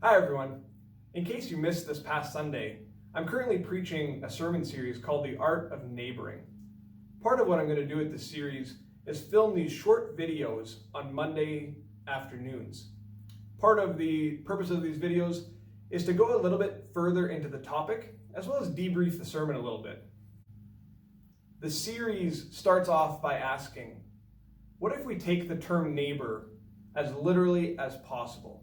Hi everyone. In case you missed this past Sunday, I'm currently preaching a sermon series called The Art of Neighbouring. Part of what I'm going to do with this series is film these short videos on Monday afternoons. Part of the purpose of these videos is to go a little bit further into the topic, as well as debrief the sermon a little bit. The series starts off by asking, what if we take the term neighbor as literally as possible?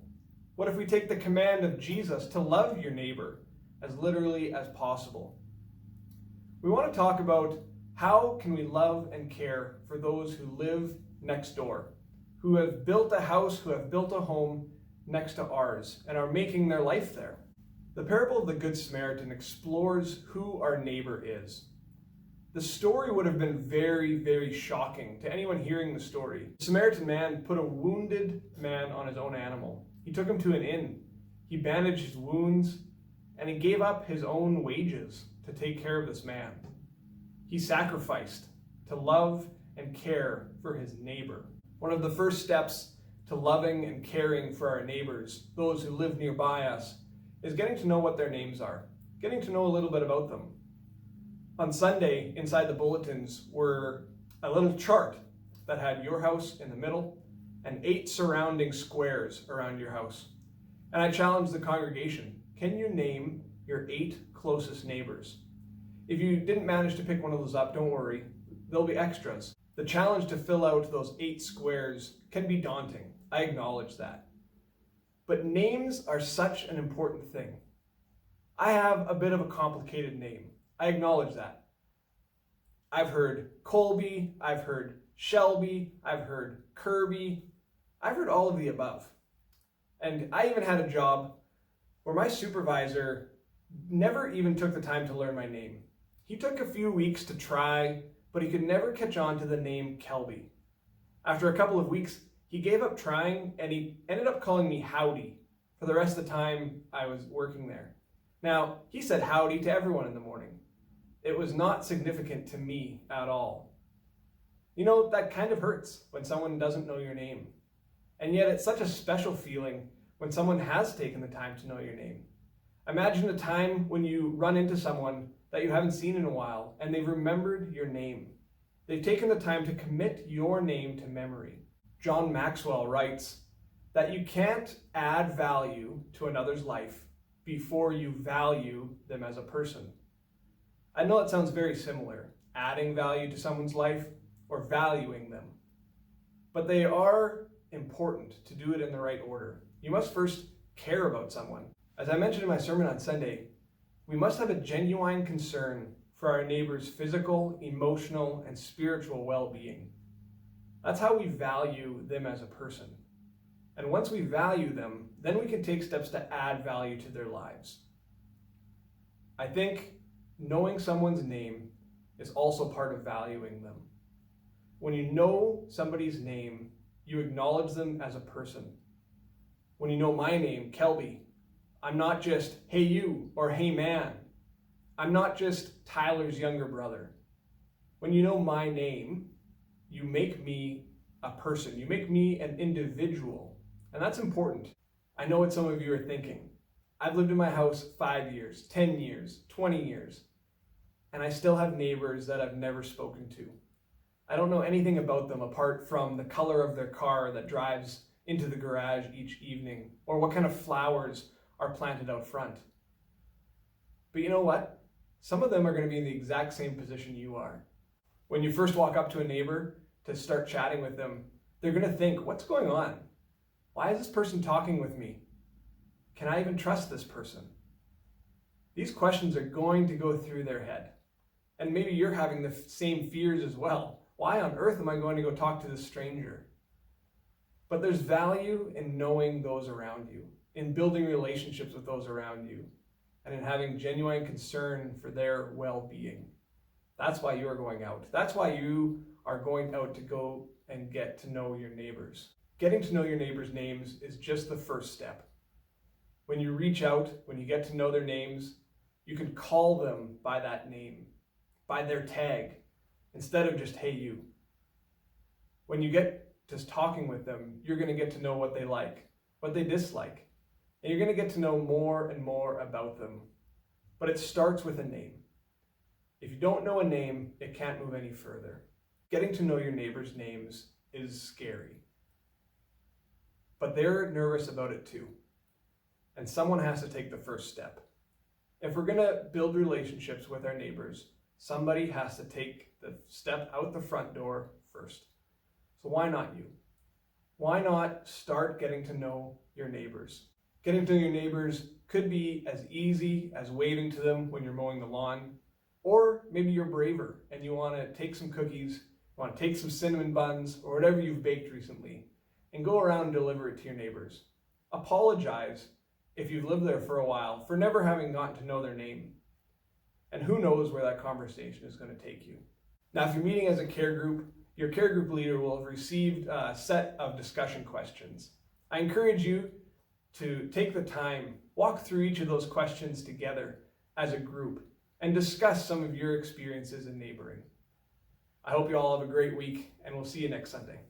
What if we take the command of Jesus to love your neighbor as literally as possible? We want to talk about how can we love and care for those who live next door, who have built a house, who have built a home next to ours and are making their life there. The parable of the Good Samaritan explores who our neighbor is. The story would have been very, very shocking to anyone hearing the story. The Samaritan man put a wounded man on his own animal. He took him to an inn. He bandaged his wounds, and he gave up his own wages to take care of this man. He sacrificed to love and care for his neighbor. One of the first steps to loving and caring for our neighbors, those who live nearby us, is getting to know what their names are, getting to know a little bit about them. On Sunday, inside the bulletins were a little chart that had your house in the middle and 8 surrounding squares around your house. And I challenged the congregation, can you name your 8 closest neighbors? If you didn't manage to pick one of those up, don't worry, there'll be extras. The challenge to fill out those 8 squares can be daunting, I acknowledge that. But names are such an important thing. I have a bit of a complicated name, I acknowledge that. I've heard Colby, I've heard Shelby, I've heard Kirby, I've heard all of the above. And I even had a job where my supervisor never even took the time to learn my name. He took a few weeks to try, but he could never catch on to the name Kelby. After a couple of weeks, he gave up trying and he ended up calling me Howdy for the rest of the time I was working there. Now, he said howdy to everyone in the morning. It was not significant to me at all. You know, that kind of hurts when someone doesn't know your name. And yet it's such a special feeling when someone has taken the time to know your name. Imagine a time when you run into someone that you haven't seen in a while and they've remembered your name. They've taken the time to commit your name to memory. John Maxwell writes that you can't add value to another's life before you value them as a person. I know it sounds very similar, adding value to someone's life or valuing them. But they are important to do it in the right order. You must first care about someone. As I mentioned in my sermon on Sunday, we must have a genuine concern for our neighbor's physical, emotional, and spiritual well-being. That's how we value them as a person. And once we value them, then we can take steps to add value to their lives. I think knowing someone's name is also part of valuing them. When you know somebody's name, you acknowledge them as a person. When you know my name, Kelby, I'm not just, hey you, or hey man. I'm not just Tyler's younger brother. When you know my name, you make me a person. You make me an individual. And that's important. I know what some of you are thinking. I've lived in my house 5 years, 10 years, 20 years, and I still have neighbors that I've never spoken to. I don't know anything about them apart from the color of their car that drives into the garage each evening, or what kind of flowers are planted out front. But you know what? Some of them are going to be in the exact same position you are. When you first walk up to a neighbor to start chatting with them, they're going to think, what's going on? Why is this person talking with me? Can I even trust this person? These questions are going to go through their head. And maybe you're having the same fears as well. Why on earth am I going to go talk to this stranger? But there's value in knowing those around you, in building relationships with those around you, and in having genuine concern for their well-being. That's why you're going out. That's why you are going out to go and get to know your neighbors. Getting to know your neighbors' names is just the first step. When you reach out, when you get to know their names, you can call them by that name, by their tag, instead of just, hey you. When you get to talking with them, you're going to get to know what they like, what they dislike. and you're going to get to know more and more about them. But it starts with a name. If you don't know a name, it can't move any further. Getting to know your neighbors' names is scary. But they're nervous about it too. And someone has to take the first step. If we're going to build relationships with our neighbors, somebody has to take the step out the front door first. So why not you? Why not start getting to know your neighbors? Getting to know your neighbors could be as easy as waving to them when you're mowing the lawn, or maybe you're braver and you want to take some cookies, you want to take some cinnamon buns, or whatever you've baked recently, and go around and deliver it to your neighbors. Apologize if you've lived there for a while for never having gotten to know their name. And who knows where that conversation is going to take you. Now, if you're meeting as a care group, your care group leader will have received a set of discussion questions. I encourage you to take the time, walk through each of those questions together as a group, and discuss some of your experiences in neighboring. I hope you all have a great week, and we'll see you next Sunday.